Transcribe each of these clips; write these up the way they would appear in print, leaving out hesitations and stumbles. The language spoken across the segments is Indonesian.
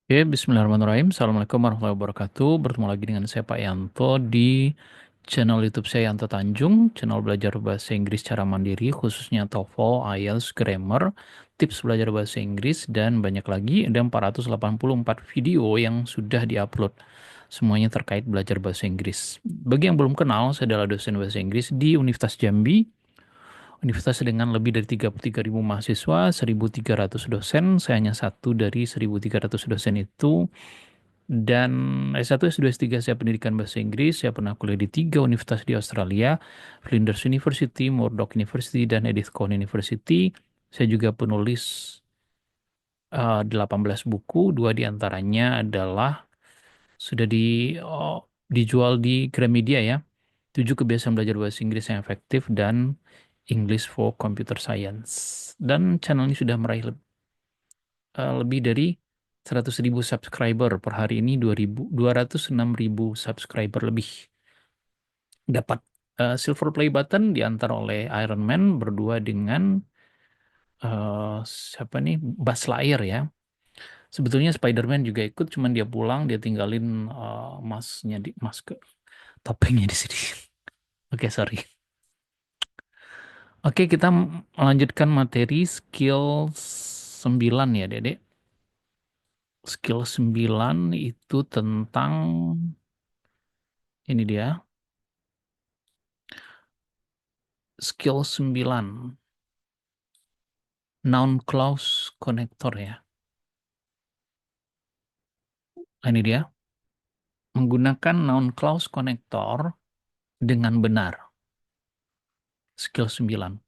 Oke, bismillahirrahmanirrahim. Assalamualaikum warahmatullahi wabarakatuh. Bertemu lagi dengan saya Pak Yanto di channel YouTube saya Yanto Tanjung, channel belajar bahasa Inggris secara mandiri, khususnya TOEFL, IELTS, Grammar, tips belajar bahasa Inggris, dan banyak lagi. Ada 484 video yang sudah diupload. Semuanya terkait belajar bahasa Inggris. Bagi yang belum kenal, saya adalah dosen bahasa Inggris di Universitas Jambi. Universitas dengan lebih dari 33.000 mahasiswa, 1.300 dosen. Saya hanya satu dari 1.300 dosen itu. Dan S1, S2, S3 saya pendidikan bahasa Inggris. Saya pernah kuliah di tiga universitas di Australia, Flinders University, Murdoch University, dan Edith Cowan University. Saya juga penulis 18 buku, dua diantaranya adalah sudah dijual di Gramedia ya. 7 kebiasaan belajar bahasa Inggris yang efektif dan English for Computer Science. Dan channel ini sudah meraih lebih dari 100.000 subscriber per hari ini, 206.000 subscriber lebih. Dapat silver play button diantar oleh Iron Man berdua dengan siapa nih, Buzz Lightyear ya. Sebetulnya Spider-Man juga ikut, cuman dia pulang, dia tinggalin masnya di masker, topengnya di sini. Oke, sorry. Oke, kita melanjutkan materi skill 9 ya, Dedek. Skill 9 itu tentang ini dia. Skill 9 noun clause connector ya. Nah, ini dia. Menggunakan noun clause connector dengan benar. Skill 9.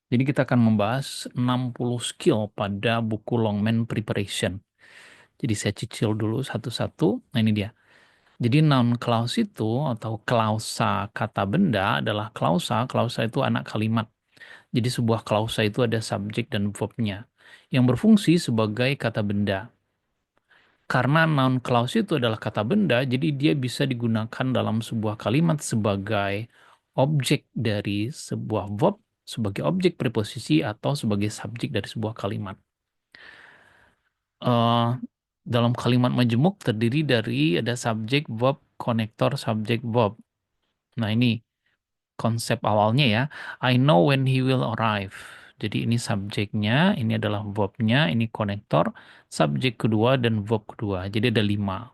Jadi kita akan membahas 60 skill pada buku Longman Preparation. Jadi saya cicil dulu satu-satu. Nah, ini dia. Jadi noun clause itu atau klausa kata benda adalah klausa. Klausa itu anak kalimat. Jadi sebuah klausa itu ada subjek dan verb-nya yang berfungsi sebagai kata benda. Karena noun clause itu adalah kata benda, jadi dia bisa digunakan dalam sebuah kalimat sebagai objek dari sebuah verb, sebagai objek preposisi, atau sebagai subjek dari sebuah kalimat. Eh, dalam kalimat majemuk terdiri dari ada subjek, verb, konektor, subjek, verb. Nah, ini konsep awalnya ya. I know when he will arrive. Jadi ini subjeknya, ini adalah verbnya, ini konektor, subjek kedua, dan verb kedua. Jadi ada 5.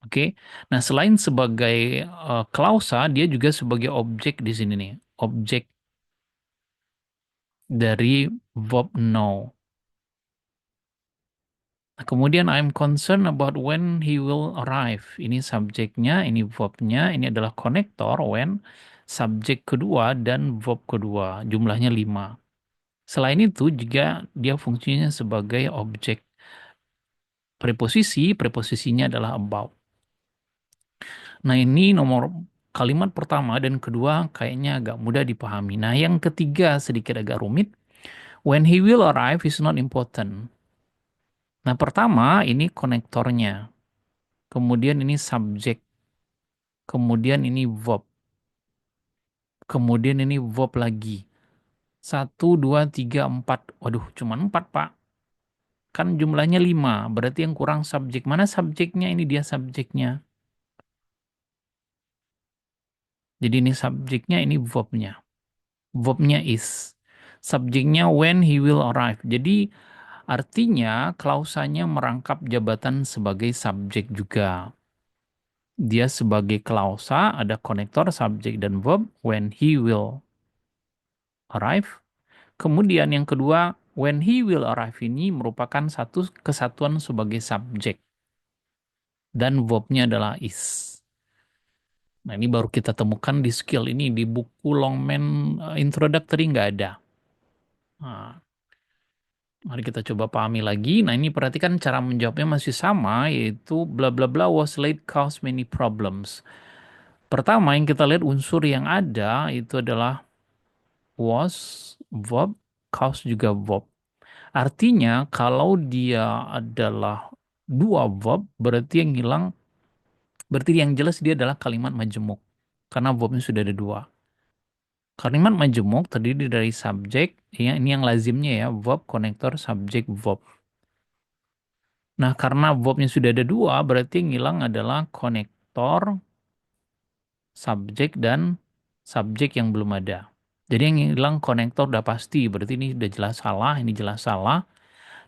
Oke. Nah, selain sebagai klausa, dia juga sebagai objek di sini nih. Objek dari verb know. Nah, kemudian I'm concerned about when he will arrive. Ini subjeknya, ini verbnya, ini adalah konektor when, subjek kedua, dan verb kedua. Jumlahnya 5. Selain itu juga dia fungsinya sebagai objek preposisi. Preposisinya adalah about. Nah, ini nomor kalimat pertama dan kedua kayaknya agak mudah dipahami. Nah, yang ketiga sedikit agak rumit. When he will arrive is not important. Nah, pertama ini konektornya. Kemudian ini subjek. Kemudian ini verb. Kemudian ini verb lagi. Satu, dua, tiga, empat. Waduh, cuma 4, Pak. Kan jumlahnya 5. Berarti yang kurang subjek. Mana subjeknya? Ini dia subjeknya. Jadi ini subjeknya, ini verbnya. Verbnya is. Subjeknya when he will arrive. Jadi artinya klausanya merangkap jabatan sebagai subjek juga. Dia sebagai klausa ada konektor, subjek, dan verb when he will arrive. Kemudian yang kedua, when he will arrive ini merupakan satu kesatuan sebagai subjek. Dan verbnya adalah is. Nah, ini baru kita temukan di skill ini. Di buku Longman Introductory nggak ada. Nah, mari kita coba pahami lagi. Nah, ini perhatikan cara menjawabnya masih sama, yaitu bla bla bla was late cause many problems. Pertama, yang kita lihat unsur yang ada itu adalah was, verb, cause juga verb. Artinya, kalau dia adalah dua verb, berarti yang hilang, berarti yang jelas dia adalah kalimat majemuk. Karena verbnya sudah ada dua. Kalimat majemuk terdiri dari subjek, ya, ini yang lazimnya ya, verb, konektor, subjek, verb. Nah, karena verbnya sudah ada dua, berarti yang hilang adalah konektor, subjek, dan subjek yang belum ada. Jadi yang hilang konektor udah pasti, berarti ini udah jelas salah, ini jelas salah.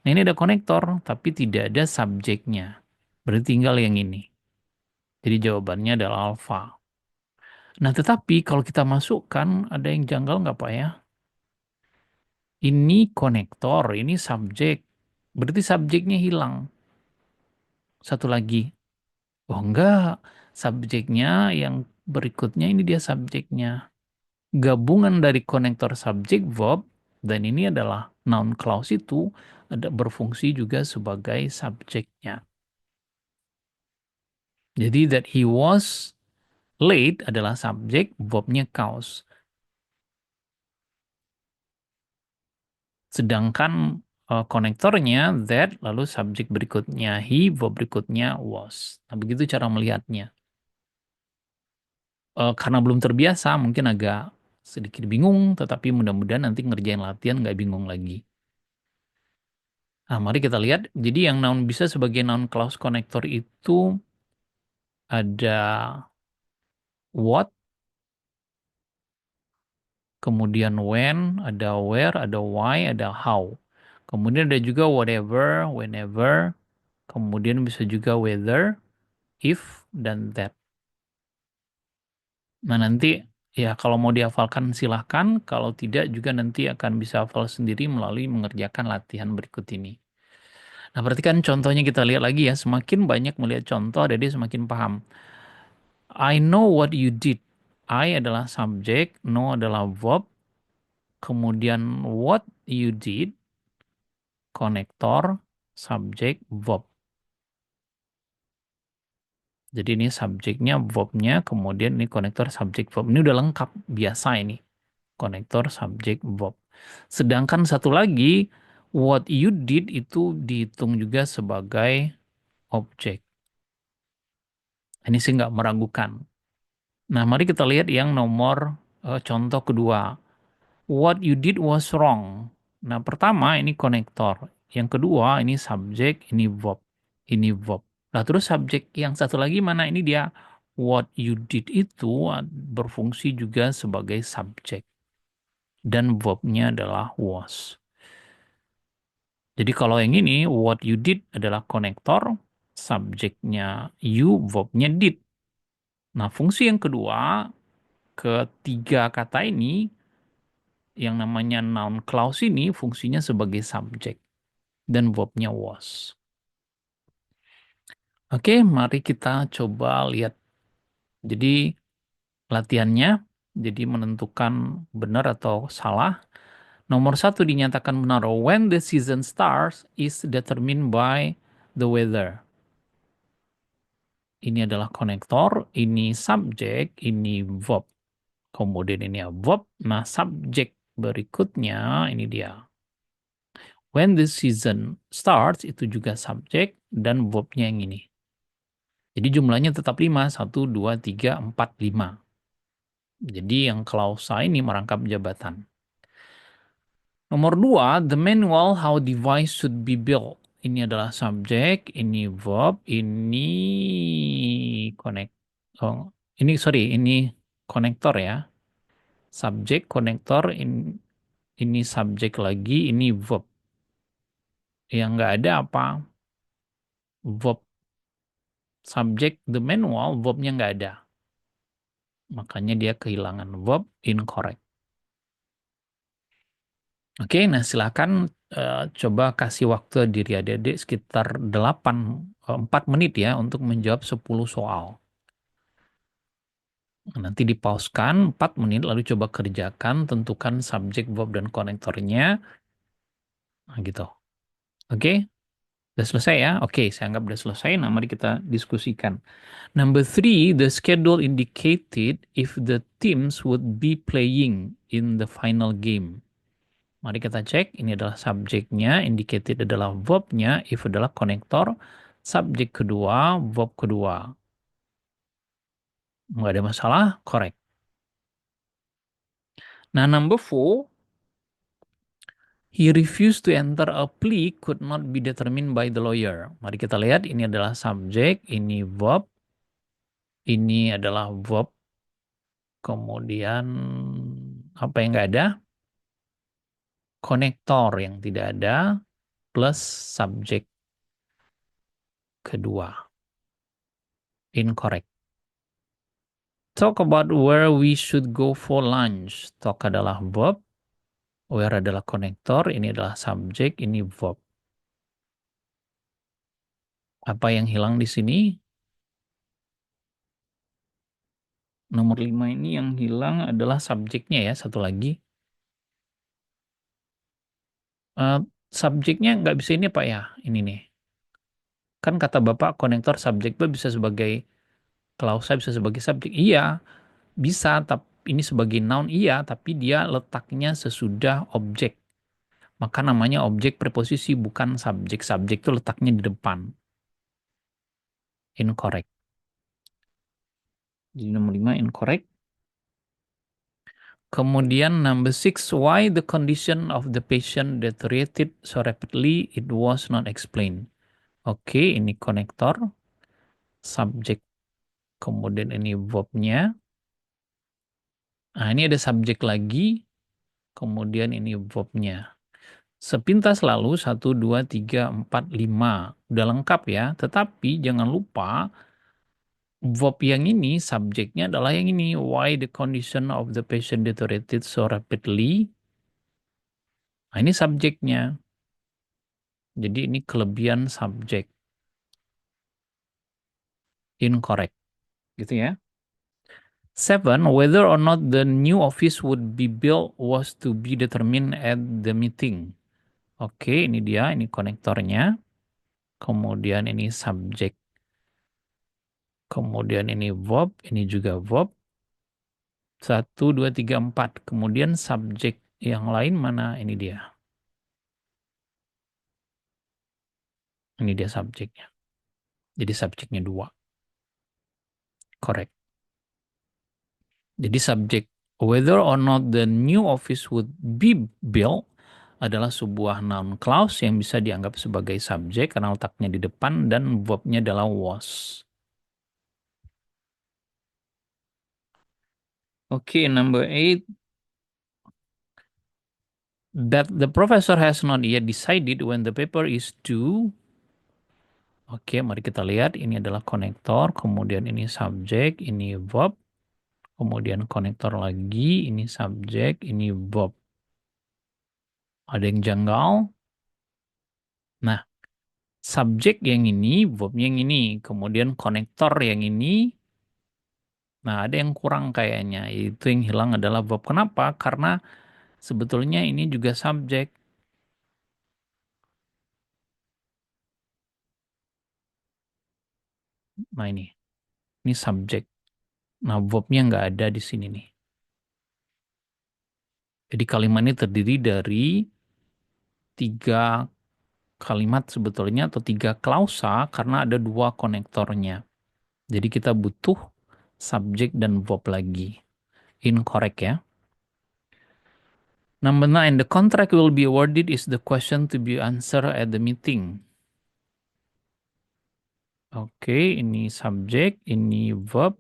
Nah, ini ada konektor, tapi tidak ada subjeknya. Berarti tinggal yang ini. Jadi jawabannya adalah alfa. Nah, tetapi kalau kita masukkan, ada yang janggal nggak Pak ya? Ini konektor, ini subjek. Berarti subjeknya hilang. Satu lagi. Oh enggak, subjeknya yang berikutnya ini dia subjeknya. Gabungan dari konektor subjek verb dan ini adalah noun clause itu ada berfungsi juga sebagai subjeknya. Jadi that he was late adalah subjek, verbnya cause. Sedangkan konektornya that lalu subjek berikutnya he, verb berikutnya was. Nah, begitu cara melihatnya. Karena belum terbiasa mungkin agak sedikit bingung, tetapi mudah-mudahan nanti ngerjain latihan nggak bingung lagi. Nah, mari kita lihat. Jadi yang noun bisa sebagai noun clause connector itu ada what, kemudian when, ada where, ada why, ada how. Kemudian ada juga whatever, whenever, kemudian bisa juga whether, if, dan that. Nah, nanti ya kalau mau dihafalkan silahkan, kalau tidak juga nanti akan bisa hafal sendiri melalui mengerjakan latihan berikut ini. Nah, berarti kan contohnya kita lihat lagi ya, semakin banyak melihat contoh, jadi semakin paham. I know what you did. I adalah subjek, know adalah verb, kemudian what you did, konektor, subjek, verb. Jadi ini subjeknya, verbnya, kemudian ini konektor, subjek, verb. Ini udah lengkap, biasa ini. Konektor, subjek, verb. Sedangkan satu lagi, what you did itu dihitung juga sebagai objek. Ini sih nggak meragukan. Nah, mari kita lihat yang nomor contoh kedua. What you did was wrong. Nah, pertama ini konektor. Yang kedua ini subjek, ini verb. Ini verb. Nah, terus subjek yang satu lagi mana? Ini dia what you did itu berfungsi juga sebagai subjek. Dan verbnya adalah was. Jadi kalau yang ini what you did adalah konektor, subjeknya you, verbnya did. Nah, fungsi yang kedua, ketiga kata ini yang namanya noun clause ini fungsinya sebagai subjek dan verbnya was. Oke, mari kita coba lihat. Jadi latihannya, jadi menentukan benar atau salah. Nomor satu dinyatakan benar. When the season starts is determined by the weather. Ini adalah konektor, ini subjek, ini verb. Kemudian ini verb. Nah, subjek berikutnya ini dia. When the season starts itu juga subjek dan verbnya yang ini. Jadi jumlahnya tetap 5. 1, 2, 3, 4, 5. Jadi yang klausa ini merangkap jabatan. Nomor 2, the manual how device should be built. Ini adalah subjek, ini verb, ini connect. Oh, ini konektor ya. Subjek, konektor, ini subjek lagi, ini verb. Yang nggak ada apa? Verb. Subjek the manual, verbnya nggak ada. Makanya dia kehilangan verb, incorrect. Oke, nah silakan coba kasih waktu diri adik-adik sekitar 4 menit ya untuk menjawab 10 soal. Nanti dipauskan 4 menit lalu coba kerjakan, tentukan subjek, verb, dan konektornya. Nah, gitu. Oke, udah selesai ya? Oke, saya anggap udah selesai. Nah, mari kita diskusikan. Number three, the schedule indicated if the teams would be playing in the final game. Mari kita cek, ini adalah subjeknya, indicated adalah verbnya, if adalah konektor, subjek kedua, verb kedua. Nggak ada masalah, correct. Nah, number four, He refused to enter a plea could not be determined by the lawyer. Mari kita lihat, ini adalah subjek, ini verb, ini adalah verb, kemudian apa yang nggak ada? Konektor yang tidak ada, plus subjek kedua. Incorrect. Talk about where we should go for lunch. Talk adalah verb, where adalah konektor, ini adalah subjek, ini verb. Apa yang hilang di sini? Nomor 5 ini yang hilang adalah subjeknya ya, satu lagi. Subjeknya nggak bisa ini Pak ya, ini nih. Kan kata Bapak konektor subjek bisa sebagai klausa, bisa sebagai subjek. Iya, bisa, tapi ini sebagai noun iya, tapi dia letaknya sesudah objek. Maka namanya objek preposisi, bukan subjek. Subjek itu letaknya di depan. Incorrect. Jadi nomor 5 incorrect. Kemudian number 6, why the condition of the patient deteriorated so rapidly, it was not explained. Oke, ini konektor, subjek, kemudian ini verbnya. Nah, ini ada subjek lagi, kemudian ini verbnya. Sepintas lalu 1, 2, 3, 4, 5. Udah lengkap ya, tetapi jangan lupa verb yang ini, subjeknya adalah yang ini. Why the condition of the patient deteriorated so rapidly. Nah, ini subjeknya. Jadi ini kelebihan subjek. Incorrect. Gitu ya. 7, whether or not the new office would be built was to be determined at the meeting. Oke, ini dia, ini konektornya. Kemudian ini subjek. Kemudian ini verb, ini juga verb. 1, 2, 3, 4. Kemudian subjek yang lain mana? Ini dia. Ini dia subjeknya. Jadi subjeknya 2. Correct. Jadi subjek whether or not the new office would be built adalah sebuah noun clause yang bisa dianggap sebagai subjek karena letaknya di depan dan verbnya adalah was. Oke, number 8. That the professor has not yet decided when the paper is due. Oke, mari kita lihat. Ini adalah konektor, kemudian ini subjek, ini verb, kemudian konektor lagi, ini subjek, ini verb. Ada yang janggal? Nah, subjek yang ini, verb yang ini, kemudian konektor yang ini. Nah, ada yang kurang kayaknya. Itu yang hilang adalah verb. Kenapa? Karena sebetulnya ini juga subjek. Nah, ini subjek. Nah, verbnya nggak ada di sini nih. Jadi kalimat ini terdiri dari 3 kalimat sebetulnya atau 3 klausa karena ada 2 konektornya. Jadi kita butuh subjek dan verb lagi. Incorrect ya. Number 9, the contract will be awarded is the question to be answered at the meeting. Oke, ini subjek, ini verb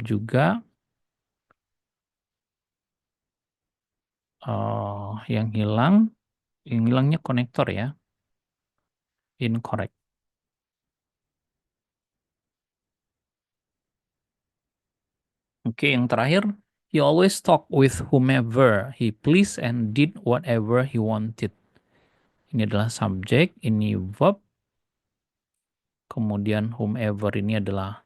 juga. Yang hilangnya konektor ya. Incorrect. Oke, yang terakhir, he always talk with whomever he pleased and did whatever he wanted. Ini adalah subjek, ini verb, kemudian whomever ini adalah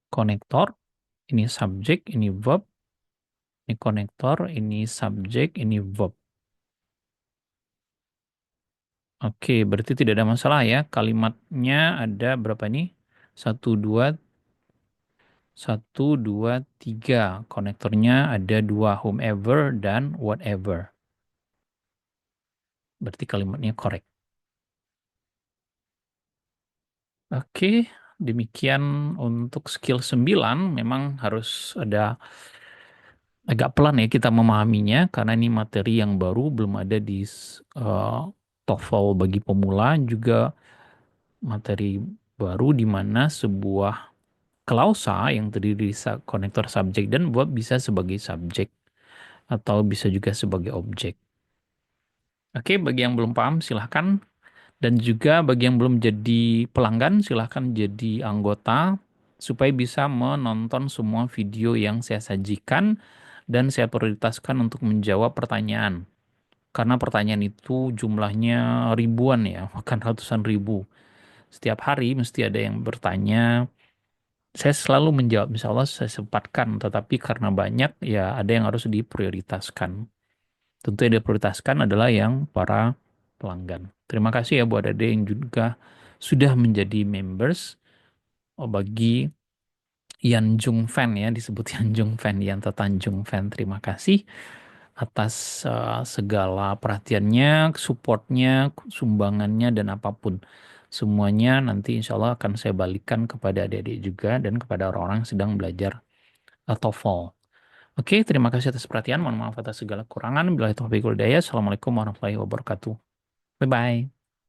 konektor, ini subjek, ini verb, ini konektor, ini subjek, ini verb. Oke, berarti tidak ada masalah ya. Kalimatnya ada berapa nih? 1, 2, 3. Konektornya ada 2, whomever dan whatever. Berarti kalimatnya correct. Oke, demikian untuk skill 9. Memang harus ada agak pelan ya kita memahaminya karena ini materi yang baru, belum ada di TOEFL bagi pemula, juga materi baru di mana sebuah klausa yang terdiri dari konektor subjek dan verb bisa sebagai subjek atau bisa juga sebagai objek. Oke, bagi yang belum paham silahkan. Dan juga bagi yang belum jadi pelanggan, silahkan jadi anggota supaya bisa menonton semua video yang saya sajikan dan saya prioritaskan untuk menjawab pertanyaan. Karena pertanyaan itu jumlahnya ribuan ya, bahkan ratusan ribu. Setiap hari mesti ada yang bertanya. Saya selalu menjawab, insya Allah saya sempatkan, tetapi karena banyak ya ada yang harus diprioritaskan. Tentu yang diprioritaskan adalah yang para pelanggan. Terima kasih ya buat Ade yang juga sudah menjadi members. Oh, bagi Yan Jung Fan ya, disebut Yan Jung Fan, Yan Tanjung Fan. Terima kasih atas segala perhatiannya, supportnya, sumbangannya, dan apapun. Semuanya nanti insya Allah akan saya balikan kepada adik-adik juga dan kepada orang-orang yang sedang belajar TOEFL. Oke, terima kasih atas perhatian. Mohon maaf atas segala kekurangan. Bila itu Assalamualaikum warahmatullahi wabarakatuh. Bye-bye.